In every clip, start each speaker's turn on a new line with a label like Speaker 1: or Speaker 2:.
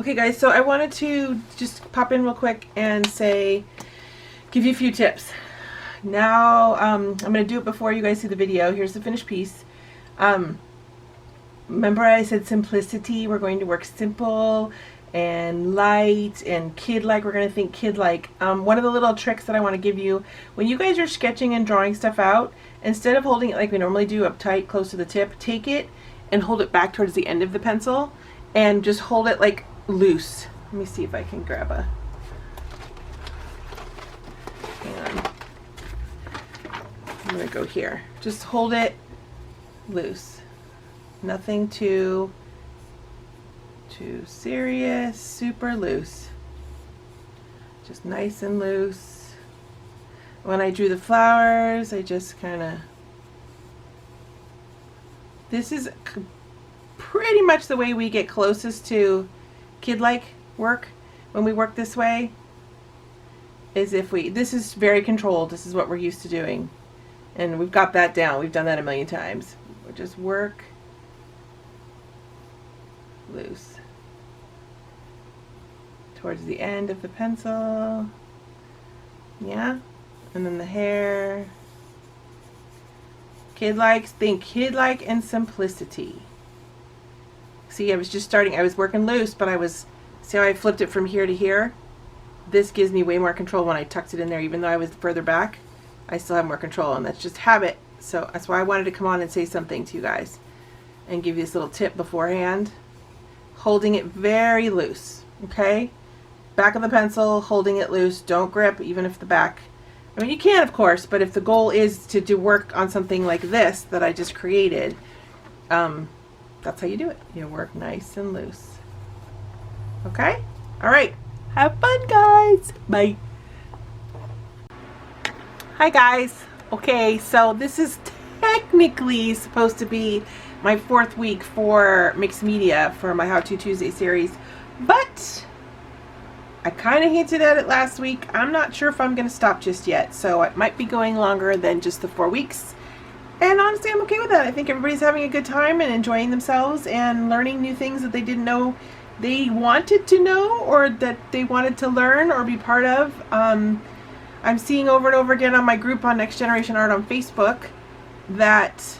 Speaker 1: Okay guys, so I wanted to just pop in real quick and give you a few tips. Now, I'm going to do it before you guys see the video. Here's the finished piece. Remember I said simplicity? We're going to work simple and light and kid-like. We're going to think kid-like. One of the little tricks that I want to give you, when you guys are sketching and drawing stuff out, instead of holding it like we normally do up tight close to the tip, take it and hold it back towards the end of the pencil and just hold it like loose. Let me see if I can grab a, hang on. I'm going to go here. Just hold it loose. Nothing too serious, super loose. Just nice and loose. When I drew the flowers, I just kind of, this is pretty much the way we get closest to kid-like work when we work this way, is if this is very controlled. This is what we're used to doing. And we've got that down. We've done that a million times. We'll just work loose towards the end of the pencil. Yeah. And then the hair. Kid-like. Think kid-like and simplicity. See, I was just starting. I was working loose, but see how I flipped it from here to here? This gives me way more control when I tucked it in there. Even though I was further back, I still have more control, and that's just habit. So that's why I wanted to come on and say something to you guys and give you this little tip beforehand. Holding it very loose, okay? Back of the pencil, holding it loose. Don't grip, even if the back, I mean, you can, of course, but if the goal is to do work on something like this that I just created, that's how you do it. You work nice and loose. Okay? All right. Have fun, guys. Bye. Hi, guys. Okay, so this is technically supposed to be my 4th week for mixed media for my How To Tuesday series, but I kind of hinted at it last week. I'm not sure if I'm going to stop just yet, so it might be going longer than just the 4 weeks. And honestly, I'm okay with that. I think everybody's having a good time and enjoying themselves and learning new things that they didn't know they wanted to know, or that they wanted to learn or be part of. I'm seeing over and over again on my group on Next Generation Art on Facebook that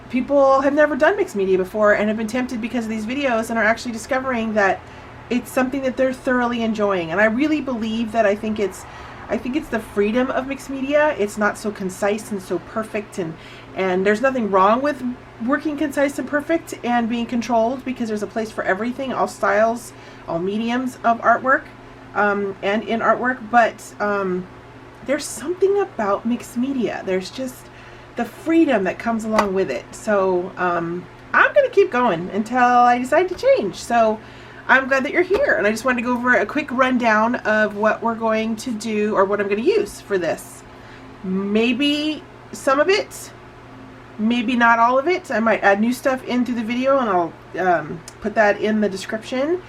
Speaker 1: people have never done mixed media before and have been tempted because of these videos and are actually discovering that it's something that they're thoroughly enjoying. And I really believe that I think it's the freedom of mixed media. It's not so concise and so perfect, and there's nothing wrong with working concise and perfect and being controlled, because there's a place for everything, all styles, all mediums of artwork, and in artwork. But there's something about mixed media. There's just the freedom that comes along with it. So I'm going to keep going until I decide to change. So I'm glad that you're here, and I just wanted to go over a quick rundown of what we're going to do, or what I'm going to use for this. Maybe some of it, maybe not all of it. I might add new stuff in through the video, and I'll put that in the description.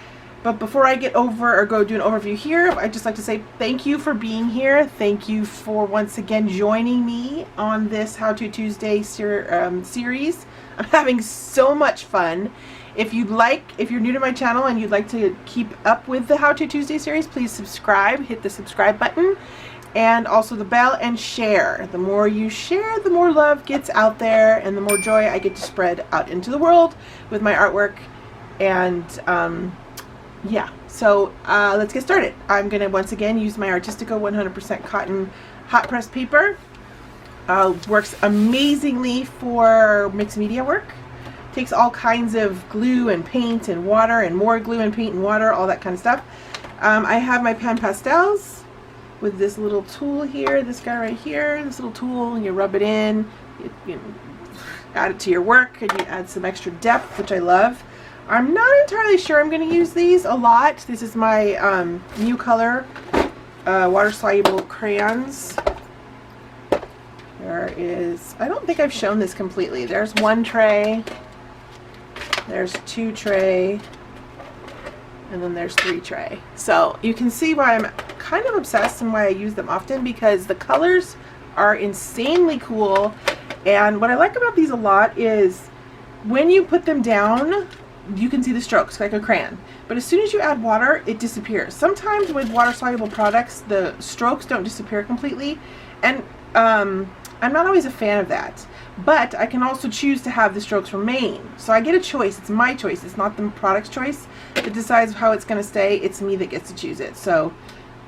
Speaker 1: But before I get over or go do an overview here, I'd just like to say thank you for being here. Thank you for once again joining me on this How To Tuesday series. I'm having so much fun. If you're new to my channel and you'd like to keep up with the How To Tuesday series, please subscribe. Hit the subscribe button, and also the bell, and share. The more you share, the more love gets out there, and the more joy I get to spread out into the world with my artwork. And yeah, so let's get started. I'm going to once again use my Artistico 100% cotton hot press paper. Works amazingly for mixed media work. Takes all kinds of glue and paint and water and more glue and paint and water, all that kind of stuff. I have my pan pastels with this little tool here, this guy right here, this little tool, and you rub it in, you add it to your work, and you add some extra depth, which I love. I'm not entirely sure I'm going to use these a lot. This is my new color water-soluble crayons. There is, I don't think I've shown this completely. There's one tray. There's 2 tray, and then there's 3 tray. So you can see why I'm kind of obsessed and why I use them often, because the colors are insanely cool. And what I like about these a lot is when you put them down, you can see the strokes like a crayon. But as soon as you add water, it disappears. Sometimes with water-soluble products, the strokes don't disappear completely. And I'm not always a fan of that. But I can also choose to have the strokes remain. So I get a choice. It's my choice. It's not the product's choice that decides how it's going to stay. It's me that gets to choose it. So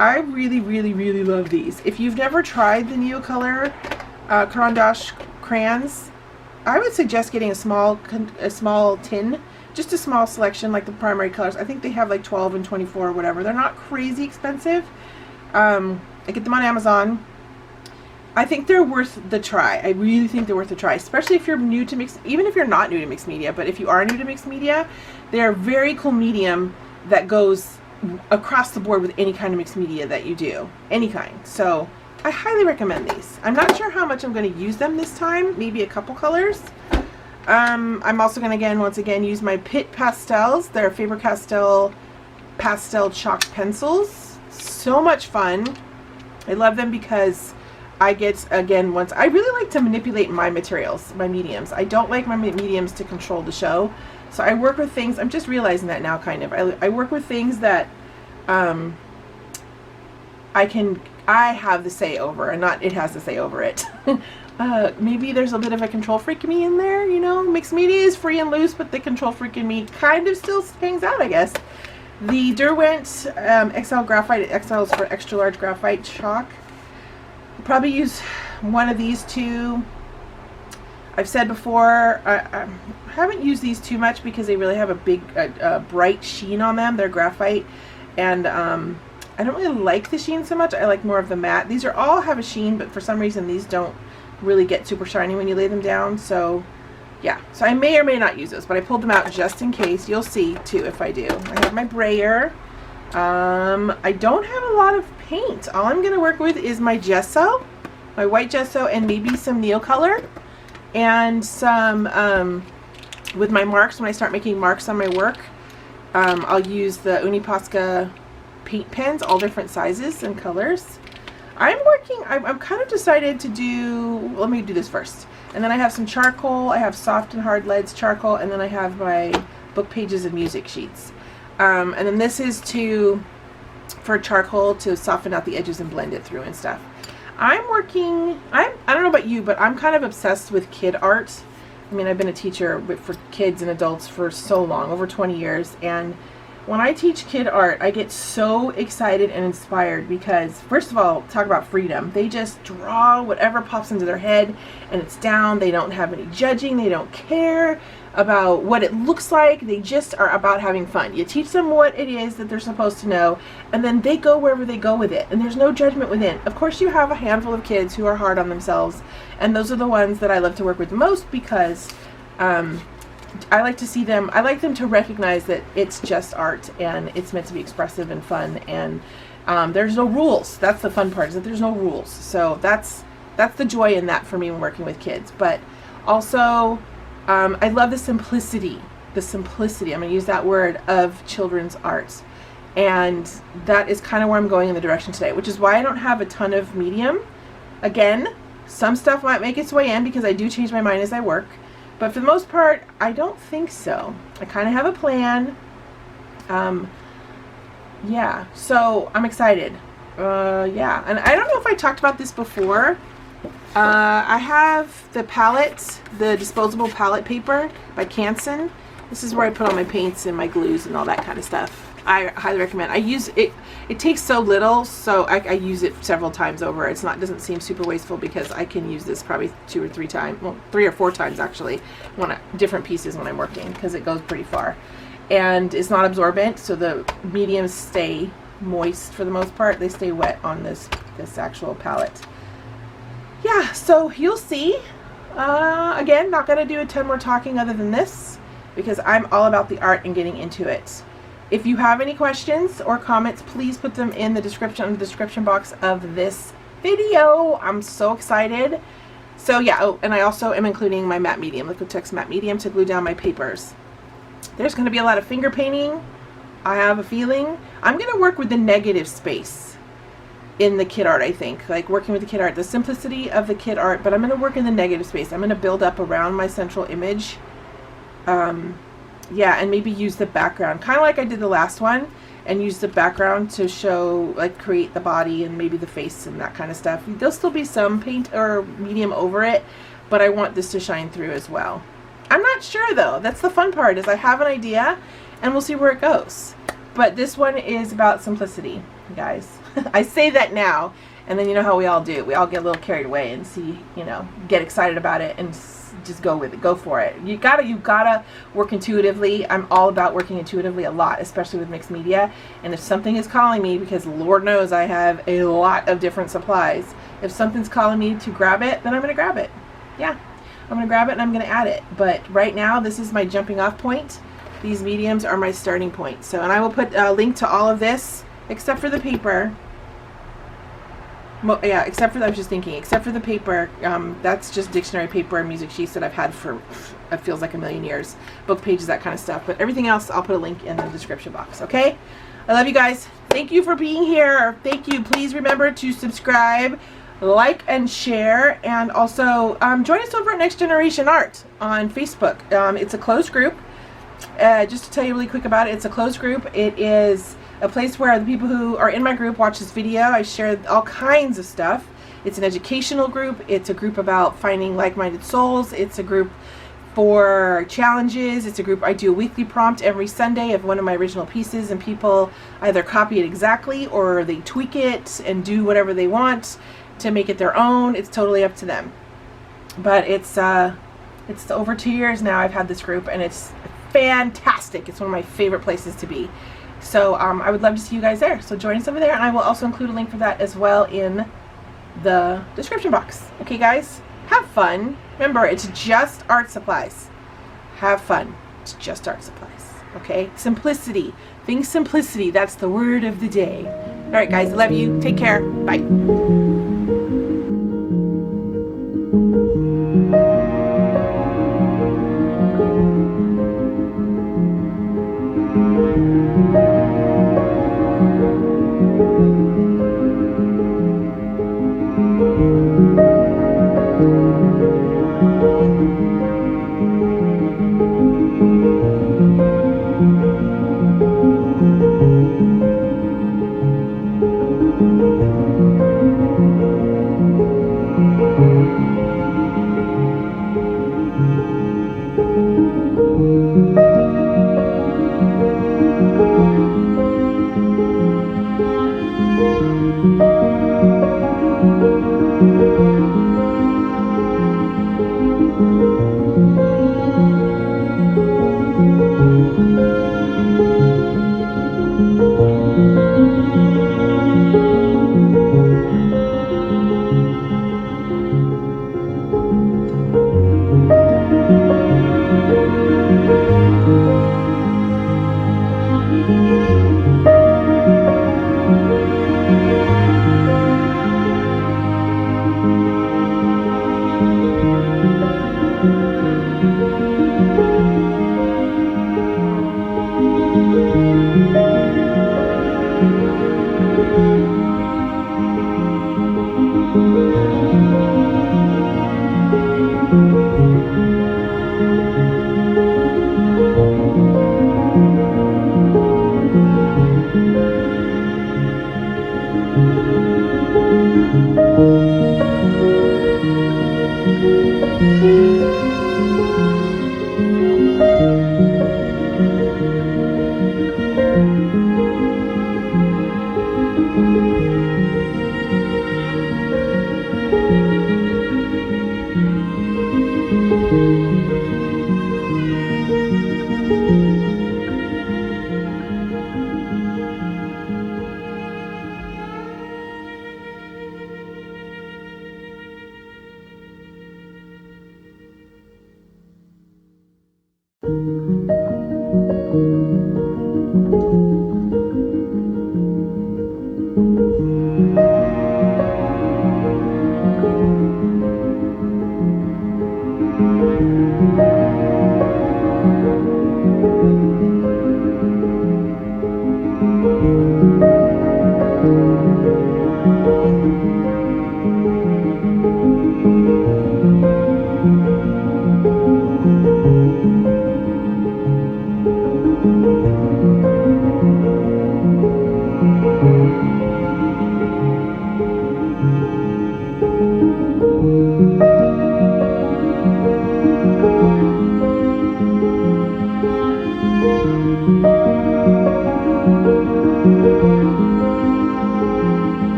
Speaker 1: I really, really, really love these. If you've never tried the Neocolor Caran d'Ache crayons, I would suggest getting a small tin. Just a small selection like the primary colors. I think they have like 12 and 24 or whatever. They're not crazy expensive. I get them on Amazon. I think they're worth the try. I really think they're worth the try, especially if you're new to mixed, even if you're not new to mixed media, but if you are new to mixed media, they're a very cool medium that goes across the board with any kind of mixed media that you do, any kind. So I highly recommend these. I'm not sure how much I'm going to use them this time, maybe a couple colors. I'm also going to once again use my Pitt pastels. They're Faber-Castell pastel chalk pencils. So much fun. I love them because I get, again, I really like to manipulate my materials, my mediums. I don't like my mediums to control the show. So I work with things, I'm just realizing that now kind of. I work with things that I have the say over and not it has the say over it. Maybe there's a bit of a control freak in me in there, you know. Mixed media is free and loose, but the control freak in me kind of still hangs out, I guess. The Derwent XL Graphite, XL is for extra large graphite chalk. Probably use one of these two. I've said before, I haven't used these too much because they really have a big, bright sheen on them. They're graphite, and I don't really like the sheen so much. I like more of the matte. These are all have a sheen, but for some reason these don't really get super shiny when you lay them down. So yeah, so I may or may not use those, but I pulled them out just in case. You'll see too if I do. I have my brayer. I don't have a lot of paint. All I'm going to work with is my gesso, my white gesso, and maybe some Neocolor, and some, with my marks, when I start making marks on my work, I'll use the Uniposca paint pens, all different sizes and colors. I'm kind of decided to do, let me do this first. And then I have some charcoal, I have soft and hard leads charcoal, and then I have my book pages and music sheets. And then this is for charcoal to soften out the edges and blend it through and stuff. I don't know about you, but I'm kind of obsessed with kid art. I mean, I've been a teacher for kids and adults for so long, over 20 years. And when I teach kid art, I get so excited and inspired because, first of all, talk about freedom. They just draw whatever pops into their head and it's down. They don't have any judging. They don't care about what it looks like. They just are about having fun. You teach them what it is that they're supposed to know, and then they go wherever they go with it, and there's no judgment within. Of course, you have a handful of kids who are hard on themselves, and those are the ones that I love to work with the most because I like to see them, I like them to recognize that it's just art and it's meant to be expressive and fun, and there's no rules. That's the fun part, is that there's no rules. So that's the joy in that for me when working with kids. But also I love the simplicity, I'm going to use that word, of children's arts. And that is kind of where I'm going in the direction today, which is why I don't have a ton of medium. Again, some stuff might make its way in because I do change my mind as I work. But for the most part, I don't think so. I kind of have a plan. Yeah, so I'm excited. Yeah, and I don't know if I talked about this before. I have the palette, the disposable palette paper by CARSON. This is where I put all my paints and my glues and all that kind of stuff. I highly recommend. I use it. It takes so little, so I use it several times over. Doesn't seem super wasteful because I can use this probably 2 or 3 times, well, 3 or 4 times actually, different pieces when I'm working, because it goes pretty far. And it's not absorbent, so the mediums stay moist for the most part. They stay wet on this actual palette. Yeah, so you'll see. Again, not going to do a ton more talking other than this because I'm all about the art and getting into it. If you have any questions or comments, please put them in the description box of this video. I'm so excited. So yeah, oh, and I also am including my matte medium, Liquitex matte medium, to glue down my papers. There's going to be a lot of finger painting. I have a feeling. I'm going to work with the negative space in the kid art, I think. Like working with the kid art, the simplicity of the kid art, but I'm going to work in the negative space. I'm going to build up around my central image. yeah, and maybe use the background, kind of like I did the last one, and use the background to show, like, create the body and maybe the face and that kind of stuff. There'll still be some paint or medium over it, but I want this to shine through as well. I'm not sure though. That's the fun part, is I have an idea and we'll see where it goes. But this one is about simplicity, guys. I say that now, and then you know how we all do. We all get a little carried away and see, you know, get excited about it and just go with it, go for it. You gotta work intuitively. I'm all about working intuitively a lot, especially with mixed media. And if something is calling me, because Lord knows I have a lot of different supplies, if something's calling me to grab it, then I'm gonna grab it. Yeah, I'm gonna grab it and I'm gonna add it. But right now, this is my jumping off point. These mediums are my starting point. So, and I will put a link to all of this, except for the paper. Yeah, except for, I was just thinking, except for the paper, that's just dictionary paper and music sheets that I've had for, it feels like a million years. Book pages, that kind of stuff. But everything else, I'll put a link in the description box, okay? I love you guys. Thank you for being here. Thank you. Please remember to subscribe, like, and share. And also, join us over at Next Generation Art on Facebook. It's a closed group. Just to tell you really quick about it, it's a closed group. It is a place where the people who are in my group watch this video. I share all kinds of stuff. It's an educational group. It's a group about finding like-minded souls. It's a group for challenges. It's a group, I do a weekly prompt every Sunday of one of my original pieces, and people either copy it exactly or they tweak it and do whatever they want to make it their own. It's totally up to them. But it's over 2 years now I've had this group, and it's fantastic. It's one of my favorite places to be. So I would love to see you guys there. So join us over there, and I will also include a link for that as well in the description box. Okay, guys? Have fun. Remember, it's just art supplies. Have fun. It's just art supplies. Okay? Simplicity. Think simplicity. That's the word of the day. All right, guys. I love you. Take care. Bye.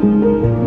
Speaker 1: you.